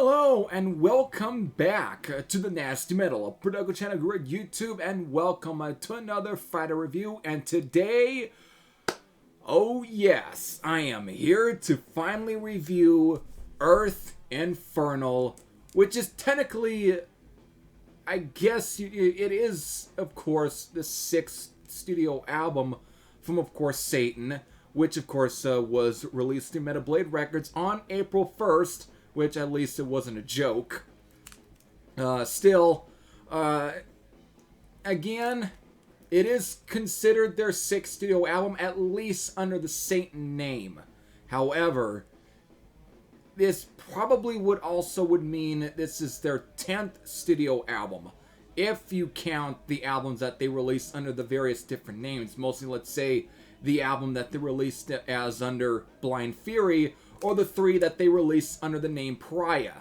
Hello and welcome back to the Nasty Metal Production channel here at YouTube, and welcome to another Friday review. And today, oh yes, I am here to finally review Earth Infernal, which is technically, I guess it is, of course, the 6th studio album from, of course, Satan, which, of course, was released through Metal Blade Records on April 1st, which at least it wasn't a joke. Again, it is considered their 6th studio album, at least under the Satan name. However, this probably would mean this is their 10th studio album, if you count the albums that they released under the various different names. Mostly, let's say, the album that they released as under Blind Fury, or the 3 that they released under the name Pariah.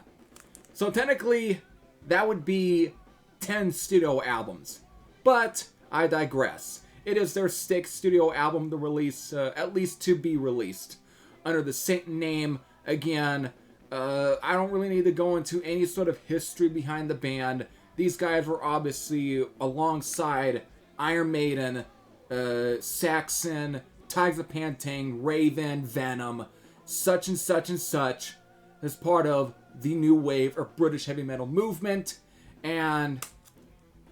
So technically, that would be 10 studio albums. But I digress. It is their 6th studio album to release, at least to be released under the Satan name. Again, I don't really need to go into any sort of history behind the band. These guys were obviously alongside Iron Maiden, Saxon, Tigers of Pantang, Raven, Venom, such and such and such, as part of the new wave of British heavy metal movement. And,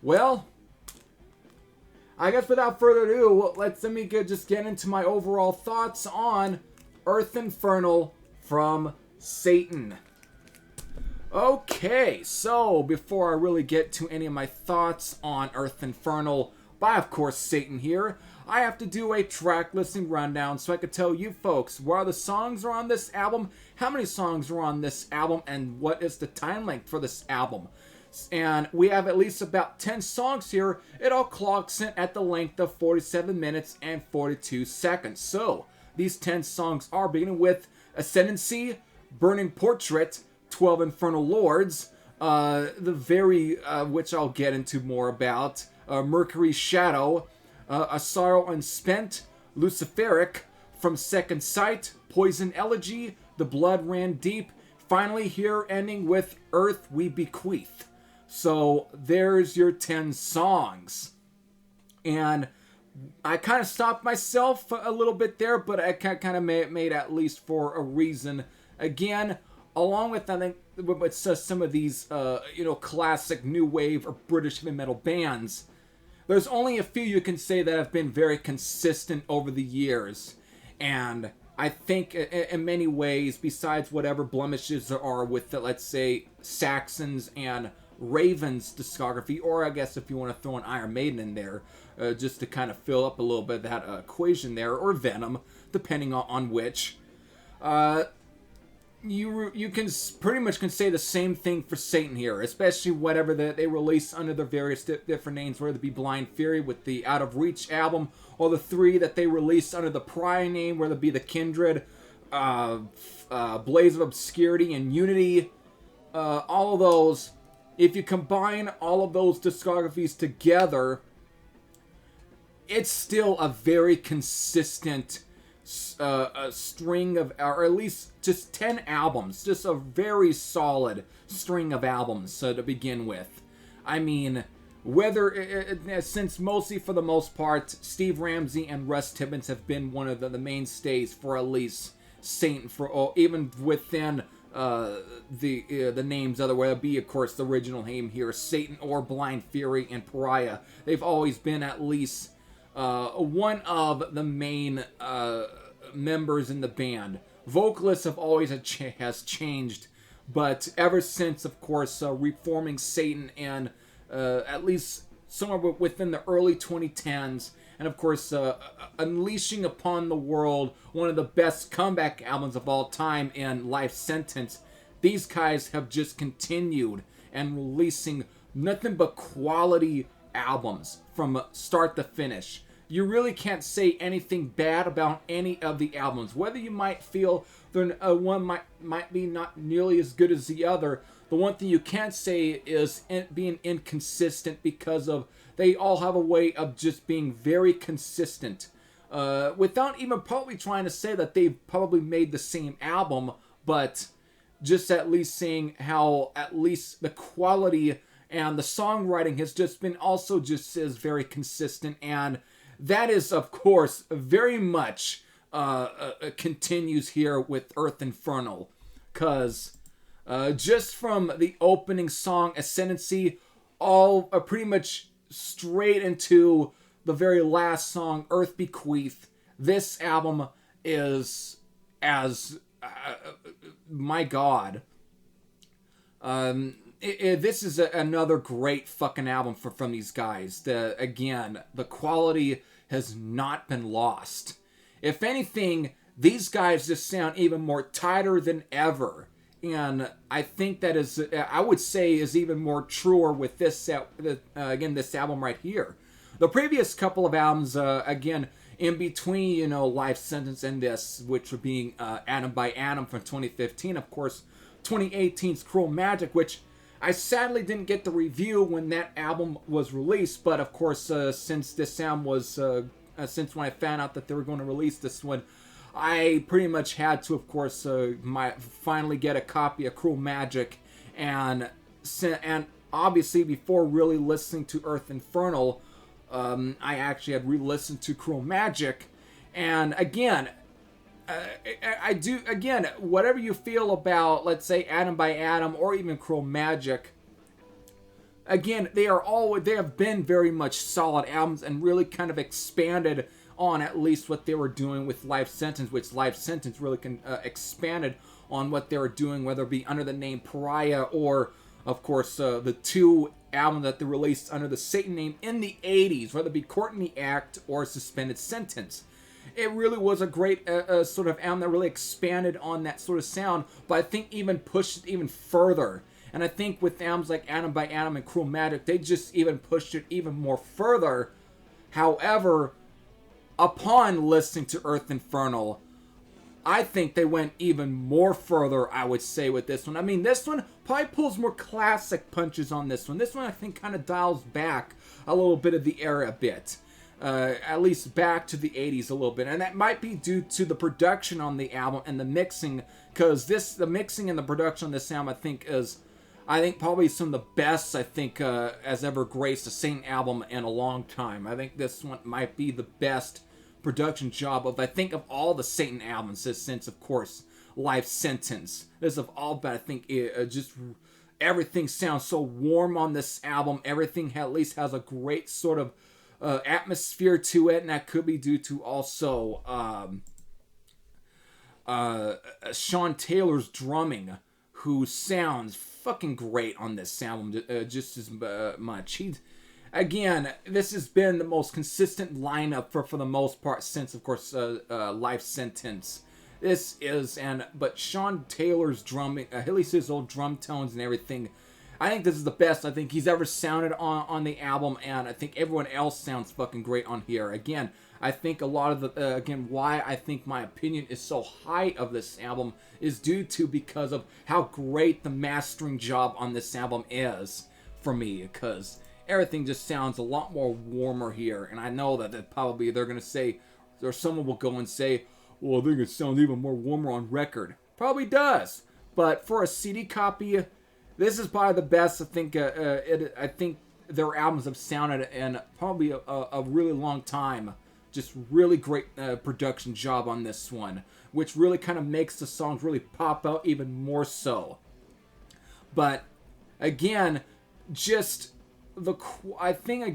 well, I guess without further ado, let me just get into my overall thoughts on Earth Infernal from Satan. Okay, so before I really get to any of my thoughts on Earth Infernal by, of course, Satan here, I have to do a track listing rundown so I could tell you folks where the songs are on this album, how many songs are on this album, and what is the time length for this album. And we have at least about 10 songs here. It all clocks in at the length of 47 minutes and 42 seconds. So, these 10 songs are beginning with Ascendancy, Burning Portrait, 12 Infernal Lords, which I'll get into more about, Mercury Shadow, A Sorrow Unspent, Luciferic, From Second Sight, Poison Elegy, The Blood Ran Deep, finally here ending with Earth We Bequeath. So there's your 10 songs. And I kind of stopped myself a little bit there, but I kind of made at least for a reason. Again, along with, I think, with some of these, classic new wave or British heavy metal bands, there's only a few you can say that have been very consistent over the years. And I think in many ways, besides whatever blemishes there are with, let's say, Saxon's and Raven's discography, or I guess if you want to throw an Iron Maiden in there, just to kind of fill up a little bit of that equation there, or Venom, depending on which, you can pretty much say the same thing for Satan here, especially whatever they release under their various different names, whether it be Blind Fury with the Out of Reach album, or the 3 that they released under the Pariah name, whether it be the Kindred, Blaze of Obscurity, and Unity. All of those, if you combine all of those discographies together, it's still a very consistent a string of, or at least just 10 albums, just a very solid string of albums to begin with. I mean, since mostly for the most part, Steve Ramsey and Russ Tibbins have been one of the mainstays for at least Satan, even within the names, whether it be, of course, the original name here, Satan, or Blind Fury and Pariah. They've always been at least one of the main members in the band. Vocalists have always has changed, but ever since, of course, reforming Satan and at least somewhere within the early 2010s, and of course unleashing upon the world one of the best comeback albums of all time in Life Sentence, these guys have just continued and releasing nothing but quality albums from start to finish. You really can't say anything bad about any of the albums. Whether you might feel one might be not nearly as good as the other, the one thing you can't say is being inconsistent, because of they all have a way of just being very consistent. Without even probably trying to say that they've probably made the same album, but just at least seeing how at least the quality and the songwriting has just been also just is very consistent, and that is of course very much continues here with Earth Infernal, because just from the opening song Ascendancy all pretty much straight into the very last song Earth Bequeath, this album is as my god, this is another great fucking album from these guys. Again, the quality has not been lost. If anything, these guys just sound even more tighter than ever. And I think that is, I would say, is even more truer with this, again, this album right here. The previous couple of albums, again, in between, you know, Life Sentence and this, which were being Atom by Atom from 2015, of course, 2018's Cruel Magic, which I sadly didn't get the review when that album was released, but of course, since this album was, since when I found out that they were going to release this one, I pretty much had to, of course, finally get a copy of Cruel Magic, and obviously before really listening to Earth Infernal, I actually had re-listened to Cruel Magic, and again, again, whatever you feel about, let's say, Atom by Atom or even Cruel Magic, again, they have been very much solid albums and really kind of expanded on at least what they were doing with Life Sentence, which Life Sentence really expanded on what they were doing, whether it be under the name Pariah or, of course, the two albums that they released under the Satan name in the 80s, whether it be Court in the Act or Suspended Sentence. It really was a great sort of album that really expanded on that sort of sound, but I think even pushed it even further. And I think with albums like Atom by Atom and Cruel Magic, they just even pushed it even more further. However, upon listening to Earth Infernal, I think they went even more further, I would say, with this one. I mean, this one probably pulls more classic punches on this one. This one, I think, kind of dials back a little bit of the era a bit. At least back to the 80s a little bit. And that might be due to the production on the album and the mixing, because the mixing and the production on this album, I think, is probably some of the best, I think, has ever graced a Satan album in a long time. I think this one might be the best production job of all the Satan albums since, of course, Life Sentence. This of all, but I think just everything sounds so warm on this album. Everything at least has a great sort of atmosphere to it, and that could be due to also Sean Taylor's drumming, who sounds fucking great on this album, just as much. Again, this has been the most consistent lineup for the most part since, of course, Life Sentence. But Sean Taylor's drumming, at least his old drum tones and everything, I think this is the best I think he's ever sounded on the album, and I think everyone else sounds fucking great on here. Again, I think a lot of the, why I think my opinion is so high of this album is due to because of how great the mastering job on this album is for me, because everything just sounds a lot more warmer here, and I know that probably they're going to say, or someone will go and say, well, I think it sounds even more warmer on record. Probably does, but for a CD copy, this is probably the best I think I think their albums have sounded in probably a really long time. Just really great production job on this one, which really kind of makes the songs really pop out even more so. But again, just the quality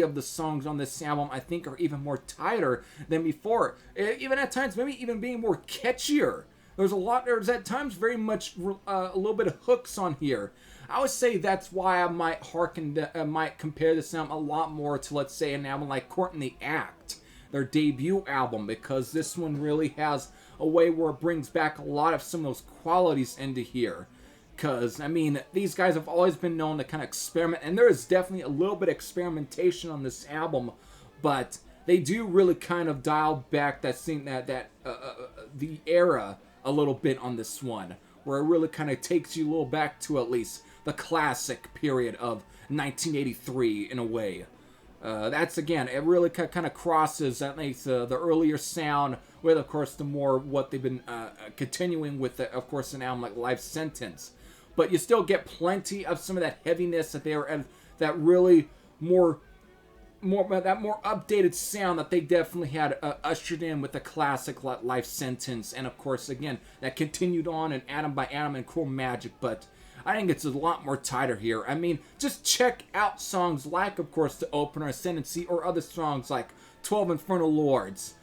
of the songs on this album, I think, are even more tighter than before. Even at times, maybe even being more catchier. There's at times very much a little bit of hooks on here. I would say that's why I might compare this album a lot more to, let's say, an album like Court in the Act, their debut album, because this one really has a way where it brings back a lot of some of those qualities into here. Because, I mean, these guys have always been known to kind of experiment, and there is definitely a little bit of experimentation on this album, but they do really kind of dial back the era a little bit on this one, where it really kind of takes you a little back to at least the classic period of 1983 in a way. That's, again, it really kind of crosses, that makes the earlier sound with, of course, the more what they've been continuing with, of course, an album like Life Sentence. But you still get plenty of some of that heaviness that they were, that really more updated sound that they definitely had ushered in with the classic Life Sentence, and of course, again, that continued on in Atom by Atom and Cruel Magic. But I think it's a lot more tighter here. I mean, just check out songs like, of course, the opener, Ascendancy, or other songs like 12 Infernal Lords,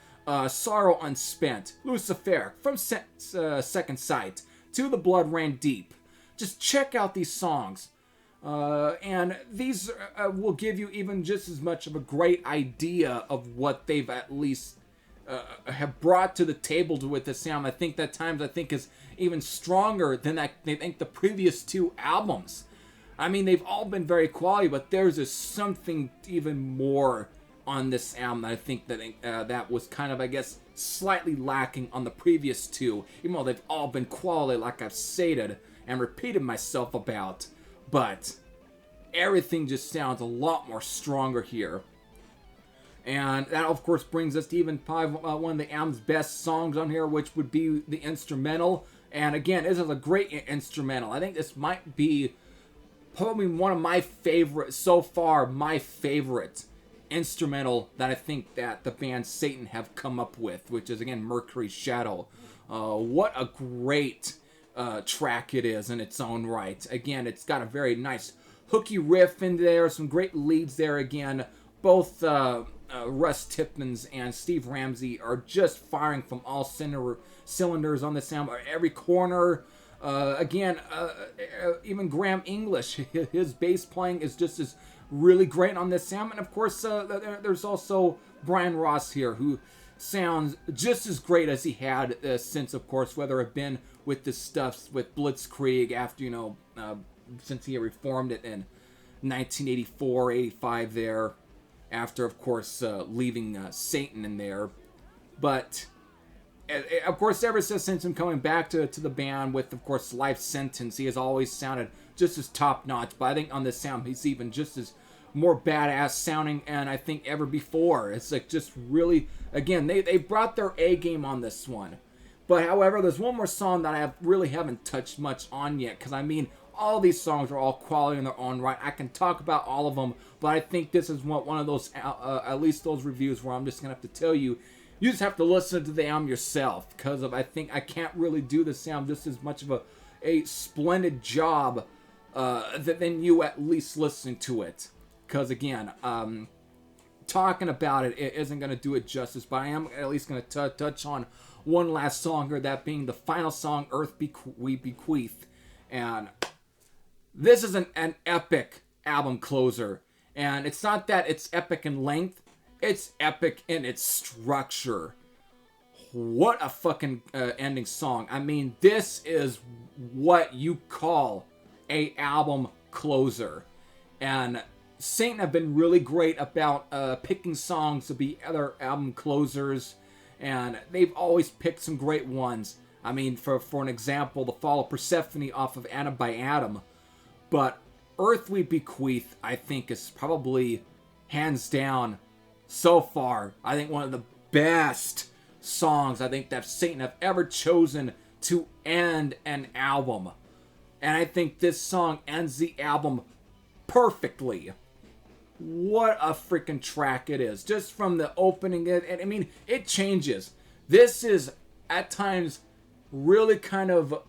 Sorrow Unspent, Lucifer, From Second Sight, To the Blood Ran Deep. Just check out these songs. And these will give you even just as much of a great idea of what they've at least have brought to the table with this sound. I think that times is even stronger than the previous two albums. I mean, they've all been very quality, but there's just something even more on this album. I think that that was kind of, I guess, slightly lacking on the previous two, even though they've all been quality, like I've stated and repeated myself about. But everything just sounds a lot more stronger here. And that, of course, brings us to even probably one of the album's best songs on here, which would be the instrumental. And again, this is a great instrumental. I think this might be probably one of my favorite, so far, my favorite instrumental that I think that the band Satan have come up with, which is, again, Mercury Shadow. What a great track it is in its own right. Again, it's got a very nice hooky riff in there, some great leads there again. Both Russ Tipman's and Steve Ramsey are just firing from all cylinders on this album, every corner. Again, even Graham English, his bass playing is just as really great on this album. And of course, there's also Brian Ross here, who sounds just as great as he had since, of course, whether it been with the stuff with Blitzkrieg after, since he reformed it in 1984, 85 there, after, of course, leaving Satan in there. But, of course, ever since him coming back to the band with, of course, Life Sentence, he has always sounded just as top-notch. But I think on this sound, he's even just as more badass sounding, and I think ever before. It's like just really, again, they brought their A game on this one. But, however, there's one more song that I really haven't touched much on yet, because, I mean, all these songs are all quality in their own right. I can talk about all of them, but I think this is one of those, at least those reviews where I'm just going to have to tell you, you just have to listen to the album yourself, because I think I can't really do this album just as much of a splendid job than you at least listening to it. Because, again, talking about it isn't going to do it justice, but I am at least going to touch on one last song here, that being the final song, Earth We Bequeath. And this is an epic album closer. And it's not that it's epic in length, it's epic in its structure. What a fucking ending song. I mean, this is what you call a album closer. And Satan have been really great about picking songs to be other album closers. And they've always picked some great ones. I mean, for an example, The Fall of Persephone off of Atom by Atom. But Earth We Bequeath, I think, is probably, hands down, so far, I think one of the best songs I think that Satan have ever chosen to end an album. And I think this song ends the album perfectly. What a freaking track it is. Just from the opening, and I mean, it changes. This is, at times, really kind of,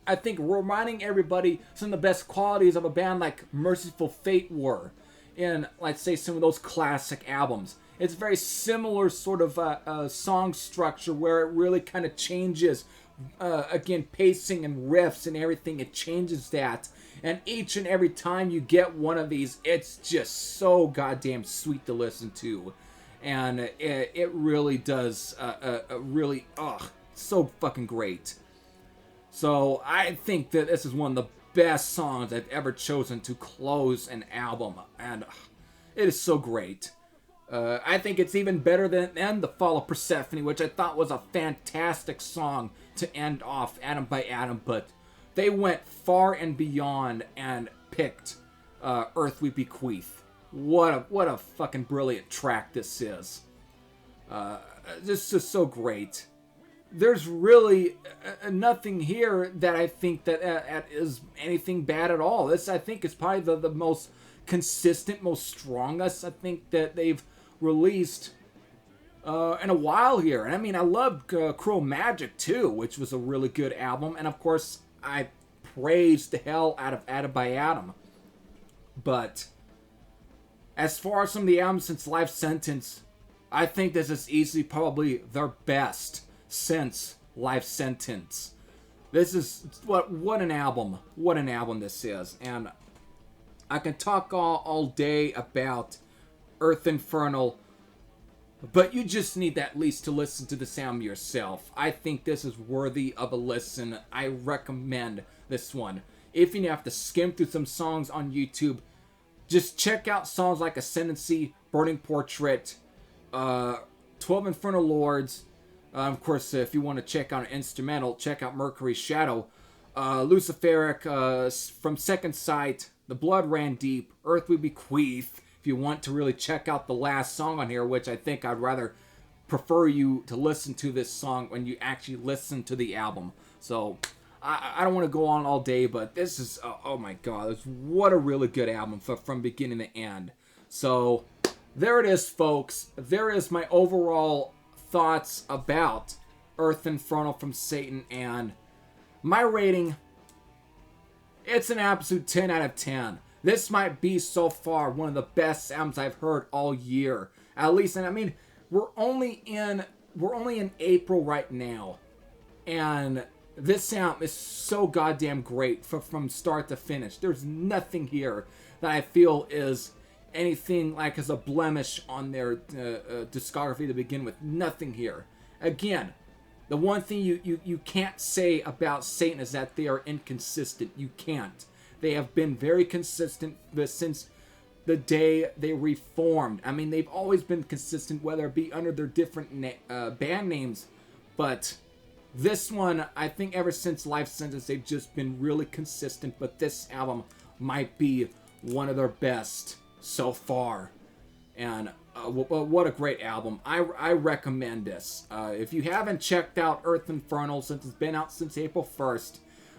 I think, reminding everybody some of the best qualities of a band like Merciful Fate were in, let's say, some of those classic albums. It's very similar sort of song structure where it really kind of changes, again, pacing and riffs and everything. It changes that. And each and every time you get one of these, it's just so goddamn sweet to listen to. And it really does, really, so fucking great. So I think that this is one of the best songs I've ever chosen to close an album. And it is so great. I think it's even better than The Fall of Persephone, which I thought was a fantastic song to end off Atom by Atom. But they went far and beyond and picked Earth We Bequeath. what a fucking brilliant track this is. This is so great. There's really nothing here that I think that is anything bad at all. This, I think, is probably the most consistent, most strongest, I think, that they've released in a while here. And I mean, I loved Cruel Magic too, which was a really good album. And of course, I praised the hell out of Atom by Atom. But as far as some of the albums since Life Sentence, I think this is easily probably their best since Life Sentence. This is what an album. What an album this is. And I can talk all day about Earth Infernal, but you just need at least to listen to the sound yourself. I think this is worthy of a listen. I recommend this one. If you have to skim through some songs on YouTube, just check out songs like Ascendancy, Burning Portrait, 12 Infernal Lords. Of course, if you want to check out an instrumental, check out Mercury Shadow, Luciferic, From Second Sight, The Blood Ran Deep, Earth We Bequeath. If you want to really check out the last song on here, which I think I'd rather prefer you to listen to this song when you actually listen to the album. So I don't want to go on all day, but this is, oh my god, what a really good album from beginning to end. So there it is, folks. There is my overall thoughts about Earth Infernal from Satan, and my rating, it's an absolute 10 out of 10. This might be so far one of the best albums I've heard all year, at least. And I mean, we're only in April right now, and this album is so goddamn great from start to finish. There's nothing here that I feel is anything like as a blemish on their discography to begin with. Nothing here. Again, the one thing you can't say about Satan is that they are inconsistent. You can't. They have been very consistent since the day they reformed. I mean, they've always been consistent, whether it be under their different band names. But this one, I think ever since Life Sentence, they've just been really consistent. But this album might be one of their best so far. And what a great album. I recommend this. If you haven't checked out Earth Infernal since it's been out since April 1st,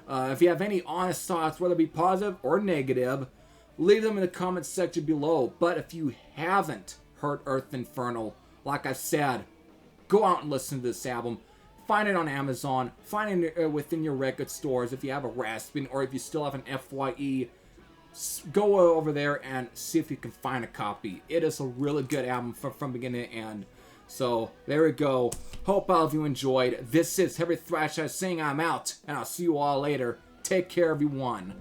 if you have any honest thoughts, whether it be positive or negative, leave them in the comments section below. But if you haven't heard Earth Infernal, like I said, go out and listen to this album. Find it on Amazon. Find it within your record stores if you have a Raspbian, or if you still have an FYE. Go over there and see if you can find a copy. It is a really good album from beginning to end. So, there we go. Hope all of you enjoyed. This is Heavy Thrash saying I'm out, and I'll see you all later. Take care, everyone.